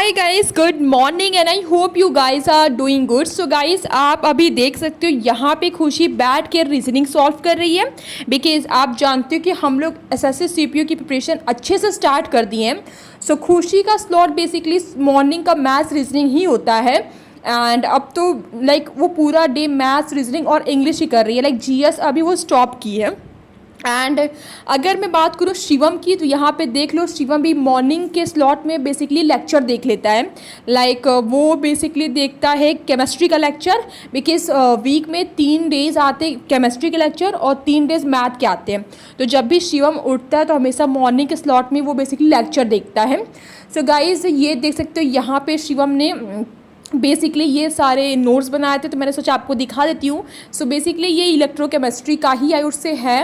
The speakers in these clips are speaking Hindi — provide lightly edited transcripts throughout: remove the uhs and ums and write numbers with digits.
Hi guys, good morning and I hope you guys are doing good. So guys, आप अभी देख सकते हो यहाँ पे खुशी बैठ के रीजनिंग सॉल्व कर रही है। बिकॉज आप जानते हो कि हम लोग एसएससी सीपीयू की प्रिपरेशन अच्छे से स्टार्ट कर दिए हैं। सो खुशी का स्लॉट बेसिकली मॉर्निंग का मैथ्स रीजनिंग ही होता है। एंड अब तो वो पूरा डे मैथ्स रीजनिंग और इंग्लिश ही कर रही है। जीएस अभी वो स्टॉप की है। एंड अगर मैं बात करूँ शिवम की, तो यहाँ पे देख लो, शिवम भी मॉर्निंग के स्लॉट में बेसिकली लेक्चर देख लेता है। वो बेसिकली देखता है केमिस्ट्री का लेक्चर। बिकॉज वीक में 3 डेज आते केमिस्ट्री के लेक्चर और 3 डेज मैथ के आते हैं। तो जब भी शिवम उठता है तो हमेशा मॉर्निंग के स्लॉट में वो बेसिकली लेक्चर देखता है। सो गाइज, ये देख सकते हो यहाँ पे शिवम ने बेसिकली ये सारे नोट्स बनाए थे, तो मैंने सोचा आपको दिखा देती हूँ। सो बेसिकली ये इलेक्ट्रोकेमिस्ट्री का ही आयुष से है।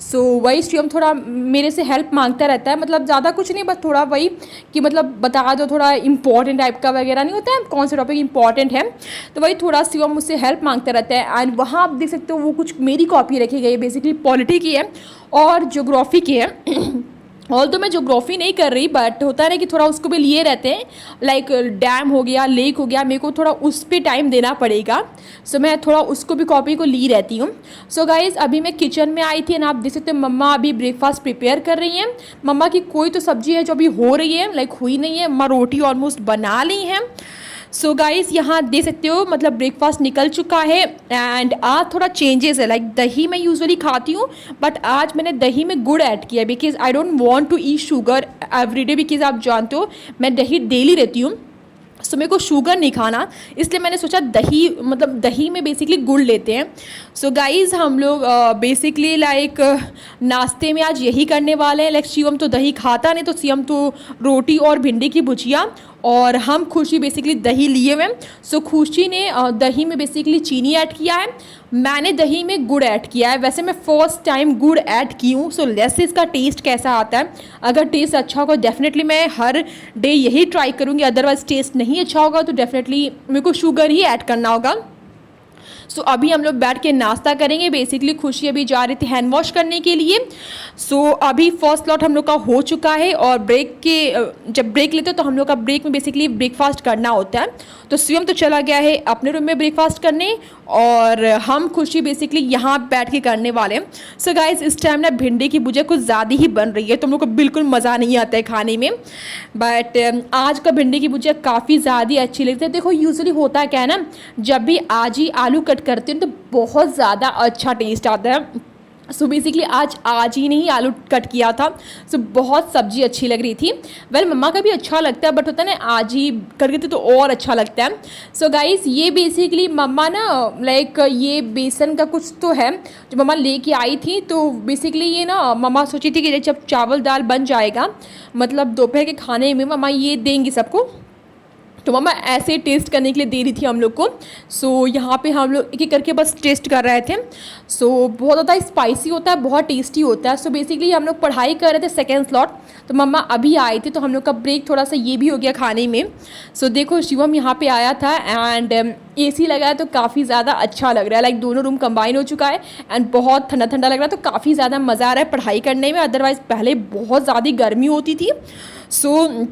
सो वही शिवम थोड़ा मेरे से हेल्प मांगता रहता है, मतलब ज़्यादा कुछ नहीं, बस थोड़ा वही कि मतलब बता दो, थोड़ा इंपॉर्टेंट टाइप का वगैरह नहीं होता है, कौन सा टॉपिक इंपॉर्टेंट है, तो वही थोड़ा शिवम मुझसे हेल्प मांगता रहता है। एंड वहाँ आप देख सकते हो वो कुछ मेरी कॉपी रखी गई है, बेसिकली पॉलिटी की है और ज्योग्राफी की है। ऑल तो मैं ज्योग्राफी नहीं कर रही, बट होता है ना कि थोड़ा उसको भी लिए रहते हैं। डैम हो गया, लेक हो गया, मेरे को थोड़ा उस पर टाइम देना पड़ेगा। सो मैं थोड़ा उसको भी कॉपी को ली रहती हूँ। सो गाइज, अभी मैं किचन में आई थी एंड आप देख सकते हो मम्मा अभी ब्रेकफास्ट प्रिपेयर कर रही हैं। मम्मा की कोई तो सब्जी है जो अभी हो रही है, हुई नहीं है। मम्मा रोटी ऑलमोस्ट बना ली हैं। सो गाइस, यहाँ देख सकते हो मतलब ब्रेकफास्ट निकल चुका है। एंड आज थोड़ा चेंजेस है। दही मैं यूजुअली खाती हूँ, बट आज मैंने दही में गुड़ ऐड किया है। Because I don't want to eat sugar everyday. Because आप जानते हो मैं दही डेली रहती हूँ, सो मेरे को शुगर नहीं खाना, इसलिए मैंने सोचा दही में बेसिकली गुड़ लेते हैं। सो गाइज़, हम लोग बेसिकली नाश्ते में आज यही करने वाले हैं। शिवम तो दही खाता नहीं, तो शिवम तो रोटी और भिंडी की भुजिया, और हम खुशी बेसिकली दही लिए हुए। सो खुशी ने दही में बेसिकली चीनी ऐड किया है, मैंने दही में गुड़ ऐड किया है। वैसे मैं फर्स्ट टाइम गुड़ ऐड की हूँ, सो लेट्स इसका टेस्ट कैसा आता है। अगर टेस्ट अच्छा होगा डेफिनेटली मैं हर डे यही ट्राई करूँगी, अदरवाइज टेस्ट नहीं अच्छा होगा तो डेफिनेटली मेरे को शुगर ही ऐड करना होगा। सो अभी हम लोग बैठ के नाश्ता करेंगे। बेसिकली खुशी अभी जा रही थी हैंड वॉश करने के लिए। सो अभी फर्स्ट स्लॉट हम लोग का हो चुका है, और जब ब्रेक लेते हैं तो हम लोग का ब्रेक में बेसिकली ब्रेकफास्ट करना होता है। तो शिवम तो चला गया है अपने रूम में ब्रेकफास्ट करने, और हम खुशी बेसिकली यहाँ बैठ के करने वाले हैं। सो गाइस, इस टाइम ना भिंडी की भुजिया कुछ ज़्यादा ही बन रही है, तो हम लोग को बिल्कुल मज़ा नहीं आता है खाने में। बट आज का भिंडी की भुजिया काफ़ी ज़्यादा ही अच्छी लगती है। देखो यूजुअली होता है क्या है ना, जब भी आज ही आलू कट करते हैं तो बहुत ज़्यादा अच्छा टेस्ट आता है। सो बेसिकली आज ही नहीं आलू कट किया था, सो बहुत सब्जी अच्छी लग रही थी। मम्मा का भी अच्छा लगता है, बट होता है ना आज ही कर देते तो और अच्छा लगता है। सो गाइस, ये बेसिकली मम्मा ना ये बेसन का कुछ तो है जो मम्मा लेके आई थी। तो बेसिकली ये ना मम्मा सोची थी कि जब चावल दाल बन जाएगा, मतलब दोपहर के खाने में मम्मा ये देंगी सबको, तो मम्मा ऐसे टेस्ट करने के लिए दे रही थी हम लोग को। सो यहाँ पे हम लोग एक एक करके बस टेस्ट कर रहे थे। सो बहुत ज़्यादा स्पाइसी होता है, बहुत टेस्टी होता है। सो बेसिकली हम लोग पढ़ाई कर रहे थे सेकेंड स्लॉट, तो मम्मा अभी आई थी, तो हम लोग का ब्रेक थोड़ा सा ये भी हो गया खाने में। सो देखो शिवम यहाँ पे आया था एंड AC लगा है, तो काफ़ी ज़्यादा अच्छा लग रहा है। दोनों रूम कंबाइन हो चुका है एंड बहुत ठंडा ठंडा लग रहा है, तो काफ़ी ज़्यादा मज़ा आ रहा है पढ़ाई करने में। अदरवाइज़ पहले बहुत ज़्यादा गर्मी होती थी। सो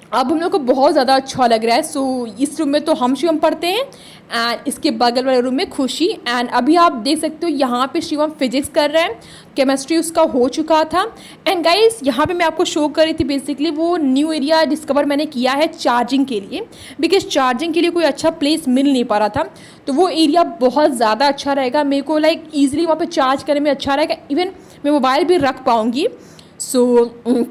अब हम लोग को बहुत ज़्यादा अच्छा लग रहा है। सो इस रूम में तो हम शिवम पढ़ते हैं एंड इसके बगल वाले रूम में खुशी। एंड अभी आप देख सकते हो यहाँ पे शिवम फिजिक्स कर रहे हैं, केमिस्ट्री उसका हो चुका था। एंड गाइस, यहाँ पे मैं आपको शो कर रही थी बेसिकली वो न्यू एरिया डिस्कवर मैंने किया है चार्जिंग के लिए। बिकॉज चार्जिंग के लिए कोई अच्छा प्लेस मिल नहीं पा रहा था, तो वो एरिया बहुत ज़्यादा अच्छा रहेगा मेरे को। ईजिली वहाँ पर चार्ज करने में अच्छा रहेगा, इवन मैं मोबाइल भी रख पाऊँगी। सो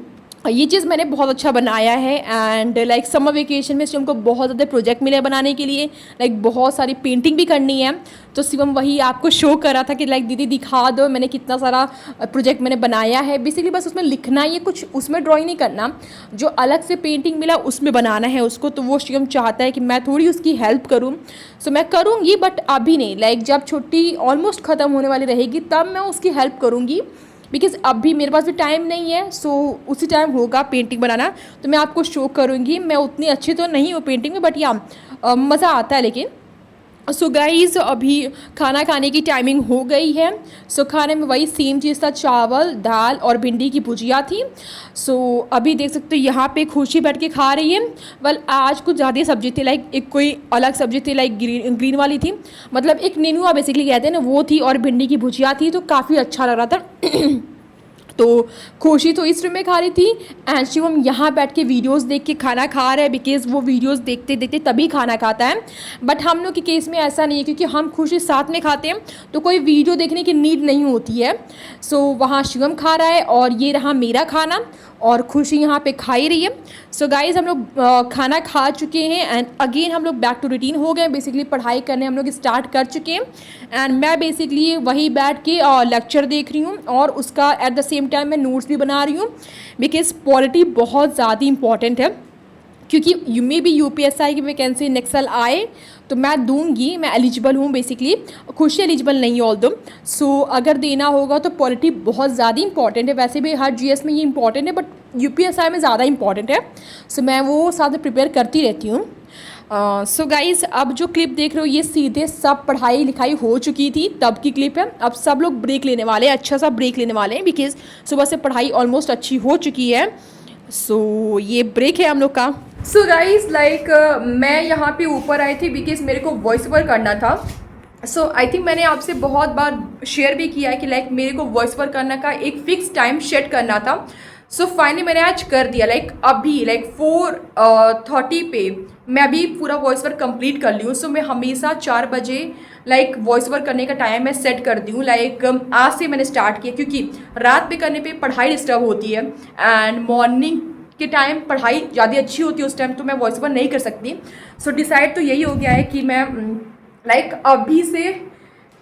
ये चीज़ मैंने बहुत अच्छा बनाया है। एंड समर वेकेशन में शिवम को बहुत ज़्यादा प्रोजेक्ट मिले बनाने के लिए, बहुत सारी पेंटिंग भी करनी है। तो शिवम वही आपको शो कर रहा था कि दीदी दिखा दो मैंने कितना सारा प्रोजेक्ट मैंने बनाया है। बेसिकली बस उसमें लिखना ही है, कुछ उसमें ड्राइंग नहीं करना, जो अलग से पेंटिंग मिला उसमें बनाना है उसको। तो वो शिवम चाहता है कि मैं थोड़ी उसकी हेल्प करूँ। सो मैं करूँगी, बट अभी नहीं। जब छुट्टी ऑलमोस्ट ख़त्म होने वाली रहेगी तब मैं उसकी हेल्प करूँगी। बिकॉज अभी मेरे पास भी टाइम नहीं है। सो उसी टाइम होगा पेंटिंग बनाना, तो मैं आपको शो करूँगी। मैं उतनी अच्छी तो नहीं हूँ पेंटिंग में, बट या मज़ा आता है। लेकिन सो गाइस अभी खाना खाने की टाइमिंग हो गई है। सो खाने में वही सेम चीज़ था, चावल दाल और भिंडी की भुजिया थी। सो अभी देख सकते हो यहाँ पे खुशी बैठ के खा रही है। वेल आज कुछ ज़्यादा सब्जी थी, लाइक एक कोई अलग सब्जी थी, लाइक ग्रीन ग्रीन वाली थी, मतलब एक नेनुआ बेसिकली कहते हैं ना, वो थी और भिंडी की भुजिया थी, तो काफ़ी अच्छा लग रहा था। तो खुशी तो इस रूम में खा रही थी एंड शिवम यहाँ बैठ के वीडियोस देख के खाना खा रहा है, बिकॉज वो वीडियोस देखते देखते तभी खाना खाता है। बट हम लोग के केस में ऐसा नहीं है, क्योंकि हम खुशी साथ में खाते हैं तो कोई वीडियो देखने की नीड नहीं होती है। सो वहाँ शिवम खा रहा है और ये रहा मेरा खाना, और खुशी यहाँ पे खा ही रही है। सो गाइज़ हम लोग खाना खा चुके हैं एंड अगेन हम लोग बैक टू रूटीन हो गए, बेसिकली पढ़ाई करने हम लोग स्टार्ट कर चुके हैं। एंड मैं बेसिकली वही बैठ के लेक्चर देख रही हूँ और उसका एट द सेम टाइम मैं नोट्स भी बना रही हूँ, बिकॉज पॉलिटी बहुत ज़्यादा इंपॉर्टेंट है। क्योंकि मे भी UPSI की वैकेंसी नेक्स्ट साल आए तो मैं दूंगी, मैं एलिजिबल हूँ बेसिकली, खुशी एलिजिबल नहीं है ऑल दो। सो अगर देना होगा तो पॉलिटी बहुत ज़्यादा इंपॉर्टेंट है, वैसे भी हर GS में ये इंपॉर्टेंट है बट UPSI में ज़्यादा इंपॉर्टेंट है। सो मैं वो साथ में प्रिपेयर करती रहती हूँ। सो गाइज़ अब जो क्लिप देख रहे हो ये सीधे सब पढ़ाई लिखाई हो चुकी थी तब की क्लिप है। अब सब लोग ब्रेक लेने वाले हैं, अच्छा सा ब्रेक लेने वाले हैं, बिकॉज सुबह से पढ़ाई ऑलमोस्ट अच्छी हो चुकी है। सो ये ब्रेक है हम लोग का। सो गाइज लाइक मैं यहाँ पे ऊपर आई थी बिकॉज मेरे को वॉइस ओवर करना था। सो आई थिंक मैंने आपसे बहुत बार शेयर भी किया है कि लाइक मेरे को वॉइस ओवर करने का एक फ़िक्स टाइम सेट करना था। सो फाइनली मैंने आज कर दिया, लाइक अभी लाइक 4:30 पे मैं अभी पूरा वॉइस ओवर कंप्लीट कर ली हूँ। सो मैं हमेशा 4 बजे लाइक वॉइस ओवर करने का टाइम मैं सेट कर दी हूँ। लाइक आज से मैंने स्टार्ट किया, क्योंकि रात पे करने पे पढ़ाई डिस्टर्ब होती है एंड मॉर्निंग के टाइम पढ़ाई ज़्यादा अच्छी होती है, उस टाइम तो मैं वॉइस ओवर नहीं कर सकती। सो डिसाइड तो यही हो गया है कि मैं लाइक अभी से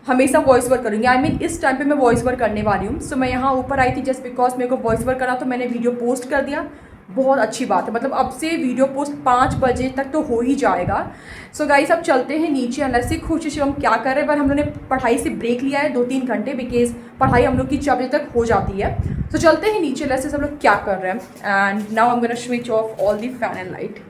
हमेशा वॉइस ओवर करूँगी। आई मीन इस टाइम पे मैं वॉइस ओवर करने वाली हूँ। सो मैं यहाँ ऊपर आई थी जस्ट बिकॉज मेरे को वॉइस ओवर करना, तो मैंने वीडियो पोस्ट कर दिया। बहुत अच्छी बात है, मतलब अब से वीडियो पोस्ट 5 बजे तक तो हो ही जाएगा। सो गाइस अब चलते हैं नीचे, अंदर से खुशी से हम क्या कर रहे हैं। पर हम लोग ने पढ़ाई से ब्रेक लिया है 2-3 घंटे, बिकॉज पढ़ाई हम लोग की 4 बजे तक हो जाती है। तो चलते हैं नीचे, अंदर से सब लोग क्या कर रहे हैं। And now I am gonna switch off all the fan and light.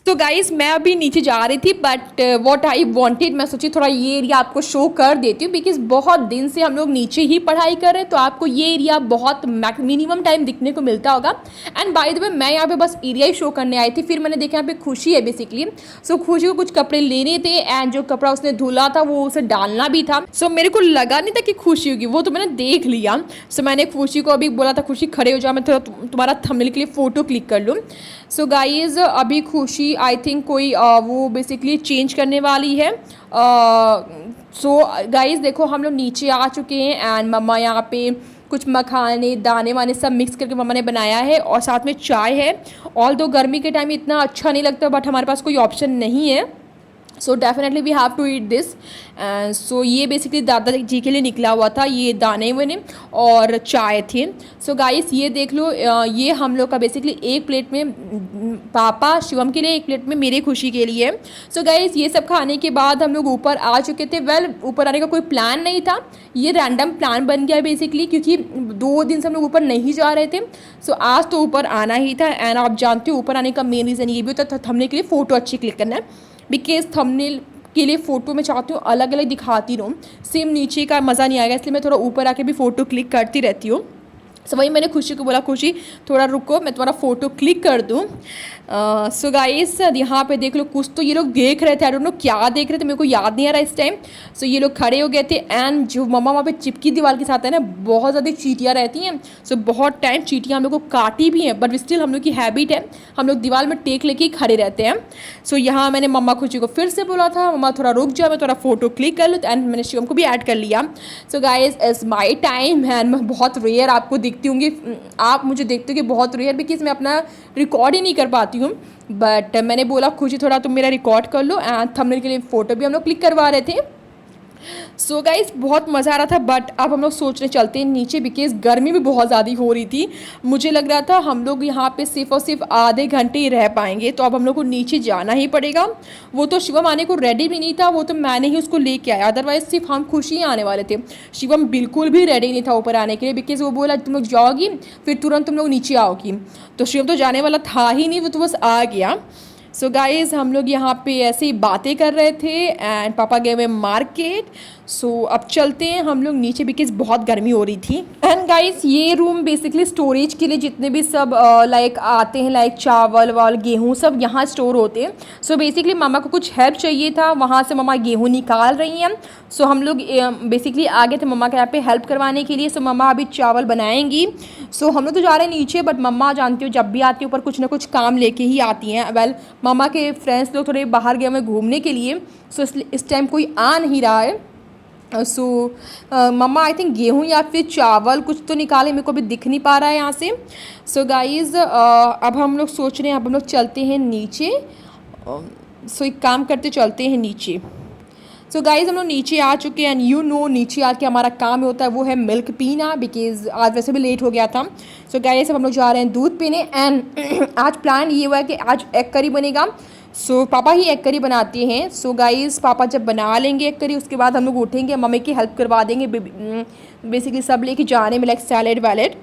तो गाइज़ मैं अभी नीचे जा रही थी बट व्हाट आई वांटेड, मैं सोची थोड़ा ये एरिया आपको शो कर देती हूँ, बिकॉज बहुत दिन से हम लोग नीचे ही पढ़ाई कर रहे हैं, तो आपको ये एरिया बहुत मिनिमम टाइम दिखने को मिलता होगा। एंड बाय द वे मैं यहाँ पे बस एरिया ही शो करने आई थी, फिर मैंने देखा यहाँ पे खुशी है बेसिकली। सो खुशी को कुछ कपड़े लेने थे एंड जो कपड़ा उसने धुला था वो उसे डालना भी था। सो मेरे को लगा नहीं था कि खुशी होगी, वो तो मैंने देख लिया। सो मैंने खुशी को अभी बोला था खुशी खड़े हो जाओ, मैं थोड़ा तुम्हारा थंबनेल के लिए फ़ोटो क्लिक कर लूँ। सो गाइज़ अभी खुशी आई थिंक कोई वो बेसिकली चेंज करने वाली है। सो गाइज़ देखो हम लोग नीचे आ चुके हैं एंड मम्मा यहाँ पे कुछ मखाने दाने वाने सब मिक्स करके मम्मा ने बनाया है और साथ में चाय है। ऑल दो गर्मी के टाइम इतना अच्छा नहीं लगता बट हमारे पास कोई ऑप्शन नहीं है, so definitely we have to eat this. So ये बेसिकली दादा जी के लिए निकला हुआ था, ये दाने वाने और चाय थे। सो गाइस ये देख लो, ये हम लोग का बेसिकली एक प्लेट में पापा शिवम के लिए, एक प्लेट में मेरे खुशी के लिए। सो गाइस ये सब खाने के बाद हम लोग ऊपर आ चुके थे। वेल ऊपर आने का कोई प्लान नहीं था, ये रैंडम प्लान बन गया बेसिकली, क्योंकि 2 दिन से हम लोग ऊपर नहीं जा रहे थे। सो आज तो ऊपर आना ही था एंड आप जानते हो ऊपर आने का मेन रीज़न ये भी होता था थंबनेल के लिए फ़ोटो अच्छी क्लिक करना है, बिकॉज थंबनेल के लिए फ़ोटो मैं चाहती हूँ अलग अलग दिखाती रहूँ, सेम नीचे का मज़ा नहीं आएगा, इसलिए मैं थोड़ा ऊपर आके भी फ़ोटो क्लिक करती रहती हूँ। सो वही मैंने खुशी को बोला खुशी थोड़ा रुको मैं तुम्हारा फ़ोटो क्लिक कर दूँ। सो गाइस यहाँ पे देख लो कुछ तो ये लोग देख रहे थे, आई डोंट नो क्या देख रहे थे, मेरे को याद नहीं आ रहा इस टाइम। सो ये लोग खड़े हो गए थे एंड जो मम्मा वहाँ पे चिपकी दीवार के साथ है ना, बहुत ज़्यादा चींटियाँ रहती हैं। सो बहुत टाइम चींटियाँ हम लोग को काटी भी हैं, बट स्टिल हम लोग की हैबिट है, हम लोग दीवार में टेक लेके खड़े रहते हैं। सो यहाँ मैंने मम्मा खुशी को फिर से बोला था मम्मा थोड़ा रुक जाओ मैं थोड़ा फ़ोटो क्लिक कर लूँ, एंड मैंने शिवम को भी ऐड कर लिया। So guys is my time and मैं बहुत रेयर आपको दिखती होंगी, आप मुझे देखते हो कि बहुत रेयर, बिकॉज मैं अपना रिकॉर्ड ही नहीं कर पाती हूँ। बट मैंने बोला खुशी थोड़ा तुम मेरा रिकॉर्ड कर लो एंड थंबनेल के लिए फ़ोटो भी हम लोग क्लिक करवा रहे थे। सो गाइस बहुत मज़ा आ रहा था, बट अब हम लोग सोचने चलते हैं नीचे, बिकॉज गर्मी भी बहुत ज़्यादा हो रही थी। मुझे लग रहा था हम लोग यहाँ पे सिर्फ और सिर्फ आधे घंटे ही रह पाएंगे, तो अब हम लोग को नीचे जाना ही पड़ेगा। वो तो शिवम आने को रेडी भी नहीं था, वो तो मैंने ही उसको लेके आया, अदरवाइज सिर्फ हम खुशी ही आने वाले थे। शिवम बिल्कुल भी रेडी नहीं था ऊपर आने के लिए, बिकॉज वो बोला तुम लोग जाओगी फिर तुरंत तुम लोग नीचे आओगी, तो शिवम तो जाने वाला था ही नहीं, वो तो बस आ गया। सो गाइज़ हम लोग यहाँ पे ऐसे ही बातें कर रहे थे एंड पापा गए हुए मार्केट। सो अब चलते हैं हम लोग नीचे बिकॉज बहुत गर्मी हो रही थी। एंड गाइस ये रूम बेसिकली स्टोरेज के लिए जितने भी सब लाइक आते हैं, लाइक चावल वाल गेहूँ सब यहाँ स्टोर होते हैं। सो बेसिकली मामा को कुछ हेल्प चाहिए था, वहाँ से मामा गेहूँ निकाल रही हैं। सो हम लोग बेसिकली आ गए थे मम्मा के यहाँ पे हेल्प करवाने के लिए। सो मम्मा अभी चावल बनाएंगी। सो हम लोग तो जा रहे हैं नीचे, बट मम्मा जानती हो जब भी आती है ऊपर कुछ ना कुछ काम लेके ही आती हैं। वेल मामा के फ्रेंड्स लोग थोड़े बाहर गए हुए घूमने के लिए, सो इस टाइम कोई आ नहीं रहा है। सो मम्मा आई थिंक गेहूँ या फिर चावल कुछ तो निकाले, मेरे को अभी दिख नहीं पा रहा है यहाँ से। सो गाइज़ अब हम लोग सोच रहे हैं अब हम लोग चलते हैं नीचे। सो एक काम करते चलते हैं नीचे। सो गाइज़ हम लोग नीचे आ चुके हैं एंड यू नो नीचे आके हमारा काम होता है वो है मिल्क पीना, बिकॉज आज वैसे भी लेट हो गया था। सो गाइज़ अब हम लोग जा रहे हैं दूध पीने एंड आज प्लान ये हुआ है कि आज एग करी बनेगा। सो पापा ही एग करी बनाते हैं। सो गाइज़ पापा जब बना लेंगे एग करी उसके बाद हम लोग उठेंगे, मम्मी की हेल्प करवा देंगे बेसिकली सब लेके जाने में, लाइक सैलेड वैलेड।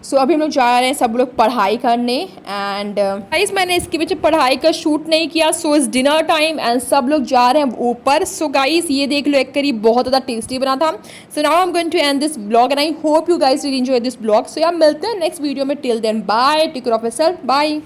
सो अभी हम लोग जा रहे हैं सब लोग पढ़ाई करने एंड गाइस मैंने इसके पीछे पढ़ाई का शूट नहीं किया। सो इस डिनर टाइम एंड सब लोग जा रहे हैं ऊपर। सो गाइस ये देख लो एग करी बहुत ज़्यादा टेस्टी बना था। So now I am going to end this blog and I hope you guys will enjoy this blog. So यार मिलते हैं नेक्स्ट वीडियो में। Till then bye, take care of yourself, bye.